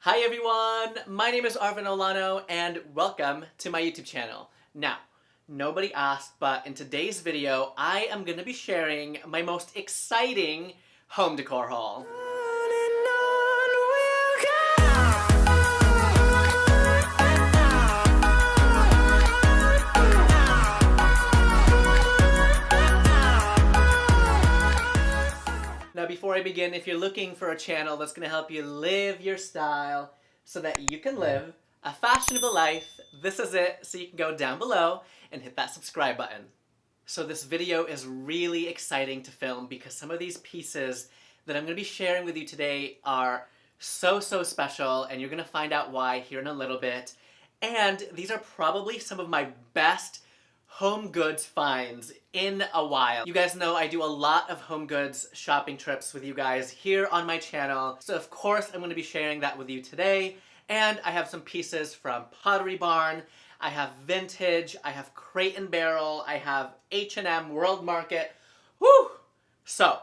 Hi everyone, my name is Arvin Olano and welcome to my YouTube channel. Now, nobody asked, but in today's video, I am going to be sharing my most exciting home decor haul. Now before I begin, if you're looking for a channel that's going to help you live your style so that you can live a fashionable life, this is it, so you can go down below and hit that subscribe button. So this video is really exciting to film because some of these pieces that I'm going to be sharing with you today are so special, and you're going to find out why here in a little bit. And these are probably some of my best HomeGoods finds in a while. You guys know I do a lot of HomeGoods shopping trips with you guys here on my channel, so of course I'm going to be sharing that with you today. And I have some pieces from Pottery Barn, I have vintage, I have Crate and Barrel, I have H&M World Market. Woo! So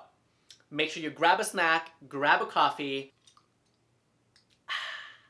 make sure you grab a snack, grab a coffee.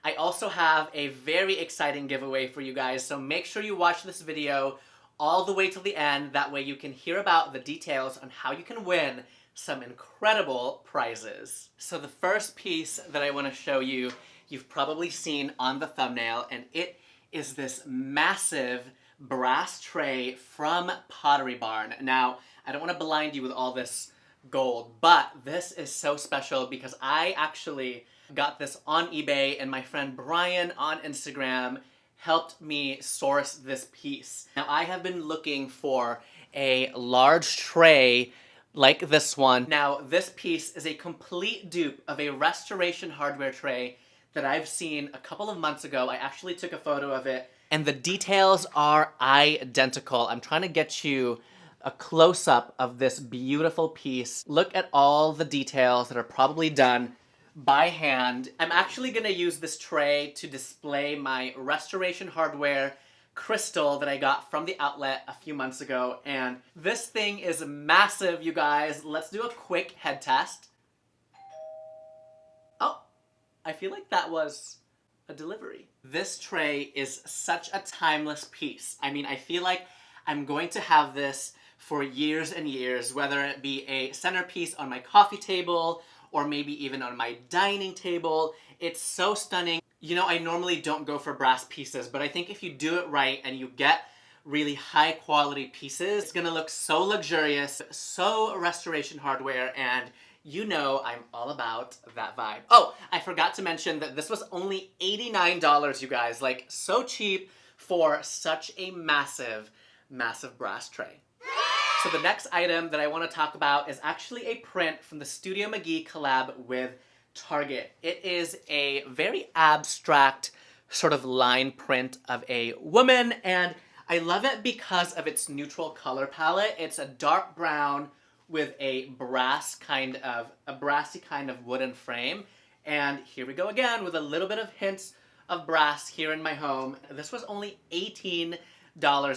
I also have a very exciting giveaway for you guys, so make sure you watch this video all the way till the end. That way you can hear about the details on how you can win some incredible prizes. So the first piece that I want to show you, you've probably seen on the thumbnail, and it is this massive brass tray from Pottery Barn. Now, I don't want to blind you with all this gold, but this is so special because I actually got this on eBay, and my friend Brian on Instagram helped me source this piece. Now, I have been looking for a large tray like this one. Now, this piece is a complete dupe of a restoration hardware tray that I've seen a couple of months ago. I actually took a photo of it, and the details are identical. I'm trying to get you a close-up of this beautiful piece. Look at all the details that are probably done by hand. I'm actually gonna use this tray to display my restoration hardware crystal that I got from the outlet a few months ago, and this thing is massive, you guys. Let's do a quick head test. Oh, I feel like that was a delivery. This tray is such a timeless piece. I mean, I feel like I'm going to have this for years and years, whether it be a centerpiece on my coffee table or maybe even on my dining table. It's so stunning. You know, I normally don't go for brass pieces, but I think if you do it right and you get really high quality pieces, it's gonna look so luxurious, so restoration hardware, and you know I'm all about that vibe. Oh, I forgot to mention that this was only $89, you guys. Like, so cheap for such a massive brass tray. So the next item that I want to talk about is actually a print from the Studio Mcgee collab with Target. It is a very abstract sort of line print of a woman, and I love it because of its neutral color palette. It's a dark brown with a brassy kind of wooden frame. And here we go again with a little bit of hints of brass here in my home. This was only $18,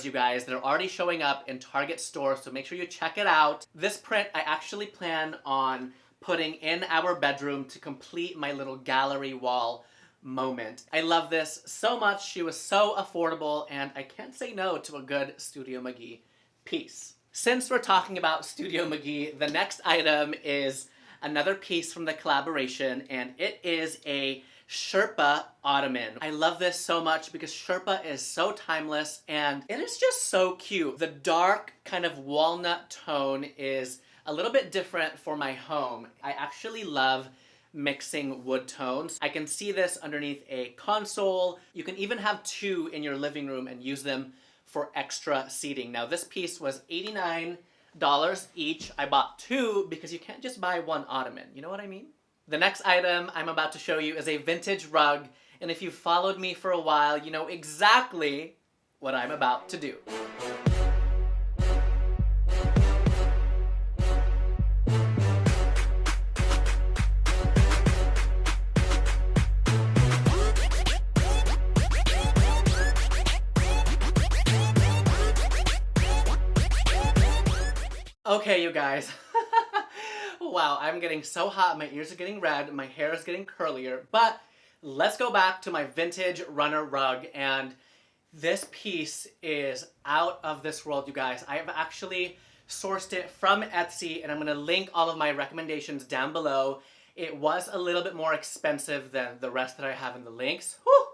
you guys. They're already showing up in Target stores, so make sure you check it out. This print I actually plan on putting in our bedroom to complete my little gallery wall moment. I love this so much. She was so affordable, and I can't say no to a good Studio Mcgee piece. Since we're talking about Studio Mcgee, the next item is another piece from the collaboration, and it is a Sherpa ottoman. I love this so much because Sherpa is so timeless and it is just so cute. The dark kind of walnut tone is a little bit different for my home. I actually love mixing wood tones. I can see this underneath a console. You can even have two in your living room and use them for extra seating. Now, this piece was $89 each. I bought two because you can't just buy one ottoman. You know what I mean? The next item I'm about to show you is a vintage rug, and if you've followed me for a while, you know exactly what I'm about to do. Okay, you guys. Wow, I'm getting so hot, my ears are getting red, my hair is getting curlier, but let's go back to my vintage runner rug, and this piece is out of this world, you guys. I have actually sourced it from Etsy, and I'm gonna link all of my recommendations down below. It was a little bit more expensive than the rest that I have in the links. Whew!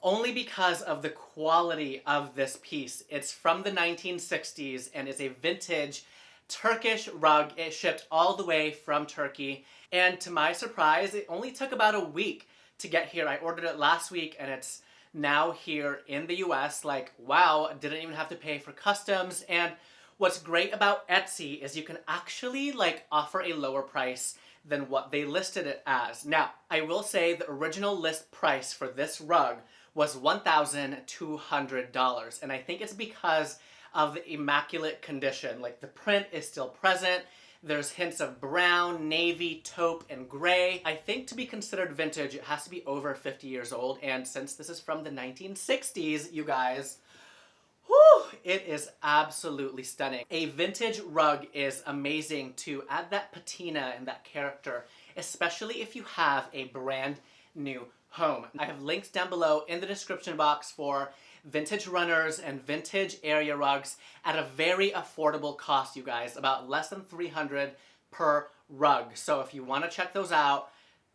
Only because of the quality of this piece. It's from the 1960s and is a vintage Turkish rug. It shipped all the way from Turkey. And to my surprise, it only took about a week to get here. I ordered it last week and it's now here in the US. Like, wow, didn't even have to pay for customs. And what's great about Etsy is you can actually like offer a lower price than what they listed it as. Now, I will say the original list price for this rug was $1,200. And I think it's because of the immaculate condition. Like the print is still present. There's hints of brown, navy, taupe, and gray. I think to be considered vintage, it has to be over 50 years old. And since this is from the 1960s, you guys, whew, it is absolutely stunning. A vintage rug is amazing to add that patina and that character, especially if you have a brand new home. I have links down below in the description box for vintage runners and vintage area rugs at a very affordable cost, you guys, about less than $300 per rug. So if you want to check those out,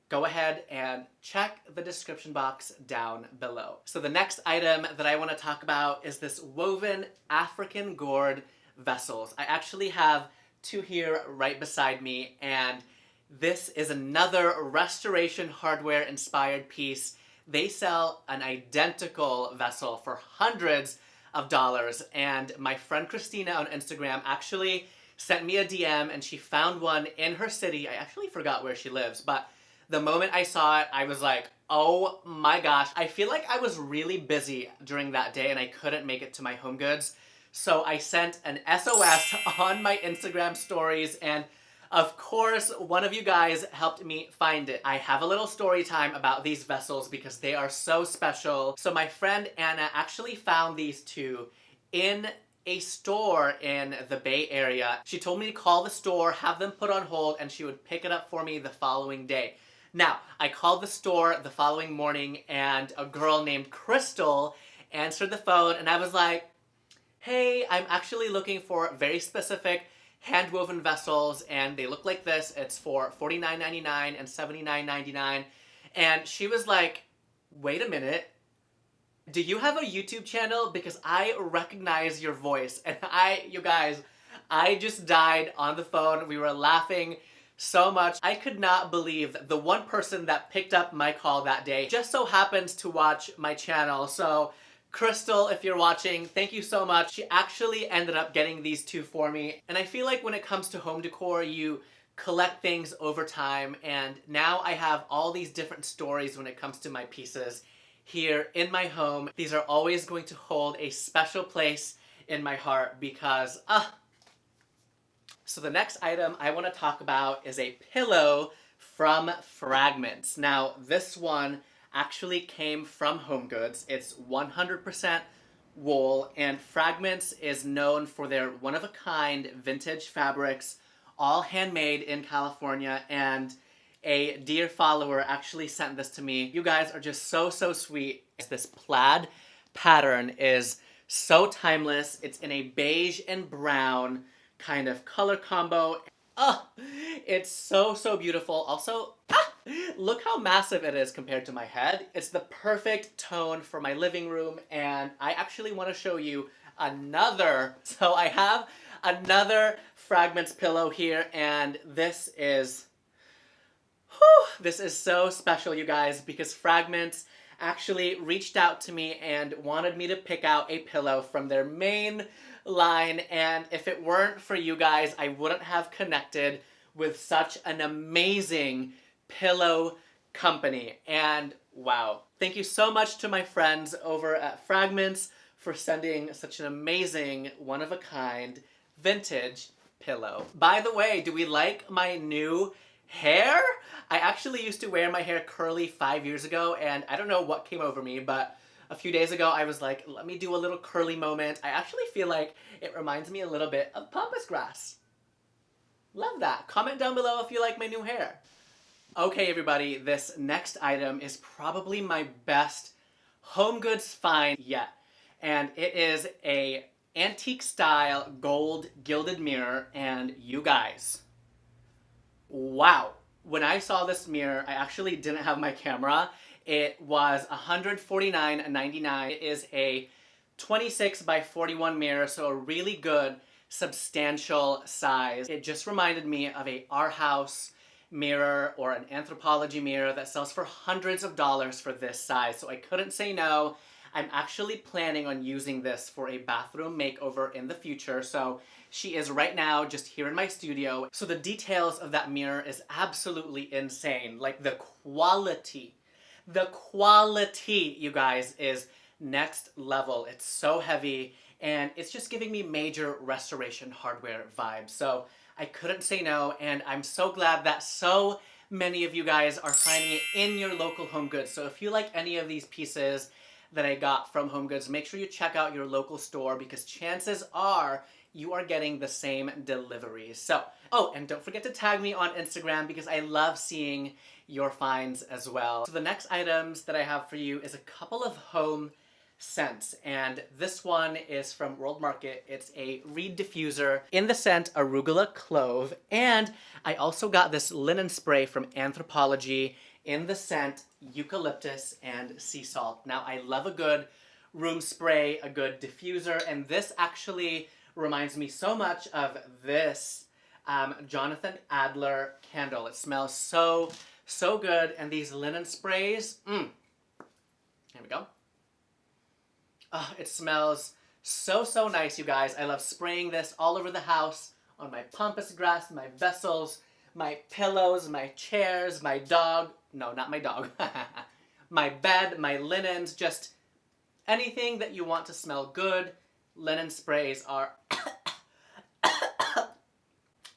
go ahead and check the description box down below. So the next item that I want to talk about is this woven African gourd vessels. I actually have two here right beside me, and this is another restoration hardware inspired piece. They sell an identical vessel for hundreds of dollars, and my friend Christina on Instagram actually sent me a DM and she found one in her city. I actually forgot where she lives, but the moment I saw it, I was like, oh my gosh. I feel like I was really busy during that day and I couldn't make it to my HomeGoods. So I sent an SOS on my Instagram stories, and of course, one of you guys helped me find it. I have a little story time about these vessels because they are so special. So my friend Anna actually found these two in a store in the Bay Area. She told me to call the store, have them put on hold, and she would pick it up for me the following day. Now, I called the store the following morning and a girl named Crystal answered the phone, and I was like, hey, I'm actually looking for very specific hand-woven vessels, and they look like this. It's for $49.99 and $79.99. And she was like, wait a minute, do you have a YouTube channel? Because I recognize your voice. And you guys, I just died on the phone. We were laughing so much. I could not believe that the one person that picked up my call that day just so happens to watch my channel. So Crystal, if you're watching, thank you so much. She actually ended up getting these two for me. And I feel like when it comes to home decor, you collect things over time. And now I have all these different stories when it comes to my pieces here in my home. These are always going to hold a special place in my heart because, So the next item I want to talk about is a pillow from Fragments. Now, this one actually came from HomeGoods. It's 100% wool, and Fragments is known for their one-of-a-kind vintage fabrics, all handmade in California, and a dear follower actually sent this to me. You guys are just so, so sweet. This plaid pattern is so timeless. It's in a beige and brown kind of color combo. Oh, it's so, so beautiful. Also, look how massive it is compared to my head. It's the perfect tone for my living room, and I actually want to show you another. So I have another Fragments pillow here, and this is so special, you guys, because Fragments actually reached out to me and wanted me to pick out a pillow from their main line, and if it weren't for you guys, I wouldn't have connected with such an amazing pillow company. And wow, thank you so much to my friends over at Fragments for sending such an amazing, one-of-a-kind, vintage pillow. By the way, do we like my new hair? I actually used to wear my hair curly 5 years ago, and I don't know what came over me, but a few days ago I was like, let me do a little curly moment. I actually feel like it reminds me a little bit of pampas grass. Love that. Comment down below if you like my new hair. Okay, everybody, this next item is probably my best HomeGoods find yet. And it is a antique style gold gilded mirror, and you guys, wow. When I saw this mirror, I actually didn't have my camera. It was $149.99. It is a 26 by 41 mirror, so a really good, substantial size. It just reminded me of a art house mirror or an anthropology mirror that sells for hundreds of dollars for this size, so I couldn't say no. I'm actually planning on using this for a bathroom makeover in the future, so she is right now just here in my studio. So the details of that mirror is absolutely insane. Like the quality, you guys, is next level. It's so heavy, and it's just giving me major restoration hardware vibes. So I couldn't say no, and I'm so glad that so many of you guys are finding it in your local HomeGoods. So if you like any of these pieces that I got from HomeGoods, make sure you check out your local store, because chances are you are getting the same delivery. So, oh, and don't forget to tag me on Instagram, because I love seeing your finds as well. So the next items that I have for you is a couple of home scents, and this one is from World Market. It's a reed diffuser in the scent arugula clove, and I also got this linen spray from Anthropology in the scent eucalyptus and sea salt. Now, I love a good room spray, a good diffuser, and this actually reminds me so much of this Jonathan Adler candle. It smells so good, and these linen sprays, here we go. Oh, it smells so nice, you guys. I love spraying this all over the house, on my pampas grass, my vessels, my pillows, my chairs, my dog. No, not my dog. My bed, my linens, just anything that you want to smell good. Linen sprays are...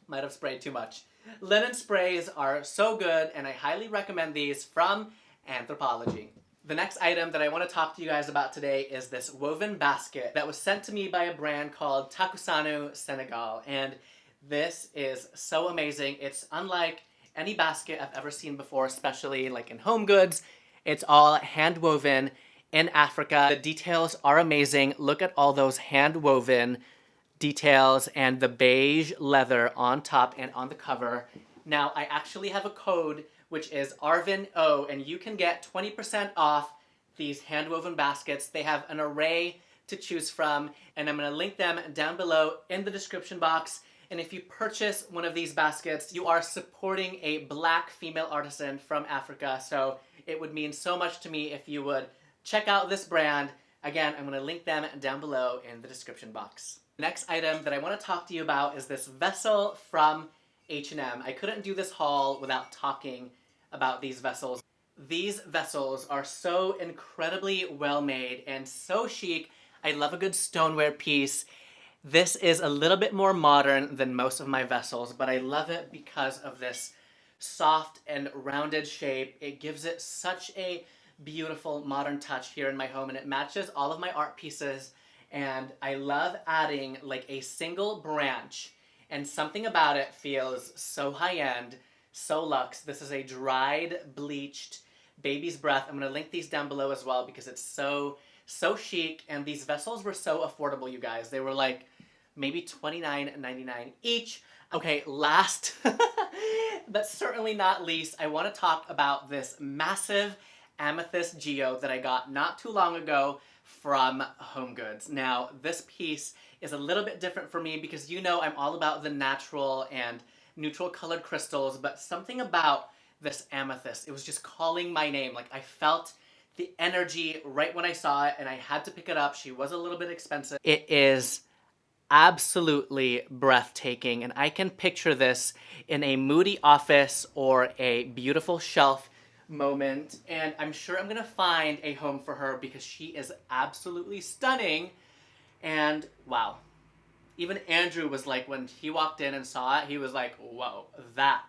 Might have sprayed too much. Linen sprays are so good, and I highly recommend these from Anthropology. The next item that I want to talk to you guys about today is this woven basket that was sent to me by a brand called Takusanu Senegal, and this is so amazing. It's unlike any basket I've ever seen before, especially like in HomeGoods. It's all hand woven in Africa. The details are amazing. Look at all those hand woven details and the beige leather on top and on the cover. Now, I actually have a code which is ARVINO, and you can get 20% off these hand-woven baskets. They have an array to choose from, and I'm going to link them down below in the description box. And if you purchase one of these baskets, you are supporting a Black female artisan from Africa, so it would mean so much to me if you would check out this brand. Again, I'm going to link them down below in the description box. The next item that I want to talk to you about is this vessel from H&M. I couldn't do this haul without talking about these vessels. These vessels are so incredibly well made and so chic. I love a good stoneware piece. This is a little bit more modern than most of my vessels, but I love it because of this soft and rounded shape. It gives it such a beautiful modern touch here in my home, and it matches all of my art pieces. And I love adding like a single branch, and something about it feels so high-end, so luxe. This is a dried, bleached baby's breath. I'm going to link these down below as well, because it's so chic, and these vessels were so affordable, you guys. They were like maybe $29.99 each. Okay, last but certainly not least, I want to talk about this massive amethyst geode that I got not too long ago from HomeGoods. Now, this piece is a little bit different for me because you know I'm all about the natural and neutral colored crystals, but something about this amethyst, it was just calling my name. Like, I felt the energy right when I saw it, and I had to pick it up. She was a little bit expensive. It is absolutely breathtaking, and I can picture this in a moody office or a beautiful shelf moment, and I'm sure I'm gonna find a home for her because she is absolutely stunning. And wow, even Andrew was like, when he walked in and saw it, he was like, whoa, that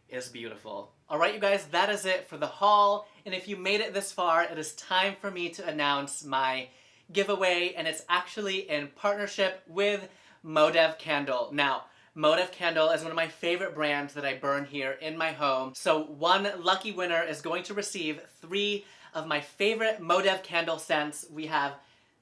is beautiful. All right, you guys, that is it for the haul. And if you made it this far, it is time for me to announce my giveaway, and it's actually in partnership with Modev Candle. Now, Motive candle is one of my favorite brands that I burn here in my home. So one lucky winner is going to receive 3 of my favorite Motive candle scents. We have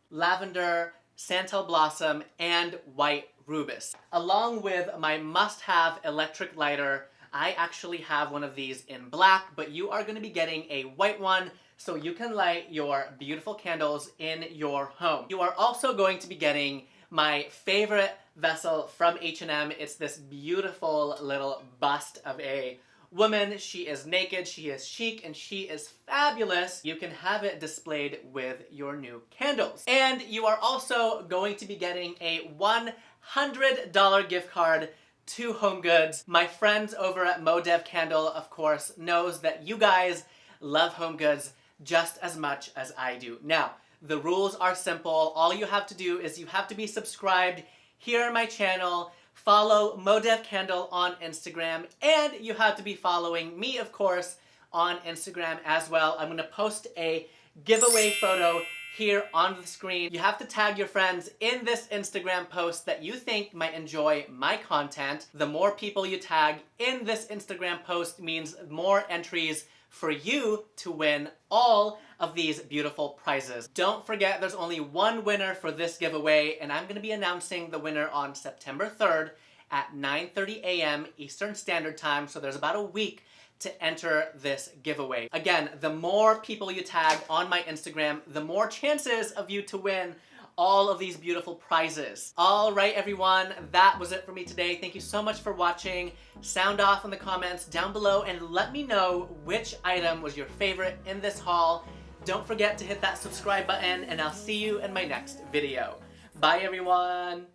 lavender, santal blossom, and white rubus. Along with my must-have electric lighter, I actually have one of these in black, but you are going to be getting a white one so you can light your beautiful candles in your home. You are also going to be getting my favorite vessel from H&M. It's this beautiful little bust of a woman. She is naked, she is chic, and she is fabulous. You can have it displayed with your new candles. And you are also going to be getting a $100 gift card to HomeGoods. My friends over at Modev Candle, of course, knows that you guys love HomeGoods just as much as I do. Now, the rules are simple. All you have to do is you have to be subscribed here on my channel, follow Modev Candle on Instagram, and you have to be following me, of course, on Instagram as well. I'm gonna post a giveaway photo here on the screen. You have to tag your friends in this Instagram post that you think might enjoy my content. The more people you tag in this Instagram post means more entries for you to win all of these beautiful prizes. Don't forget, there's only one winner for this giveaway, and I'm going to be announcing the winner on September 3rd at 9:30 a.m. Eastern Standard Time, so there's about a week to enter this giveaway. Again, the more people you tag on my Instagram, the more chances of you to win all of these beautiful prizes. All right, everyone, that was it for me today. Thank you so much for watching. Sound off in the comments down below and let me know which item was your favorite in this haul. Don't forget to hit that subscribe button, and I'll see you in my next video. Bye, everyone.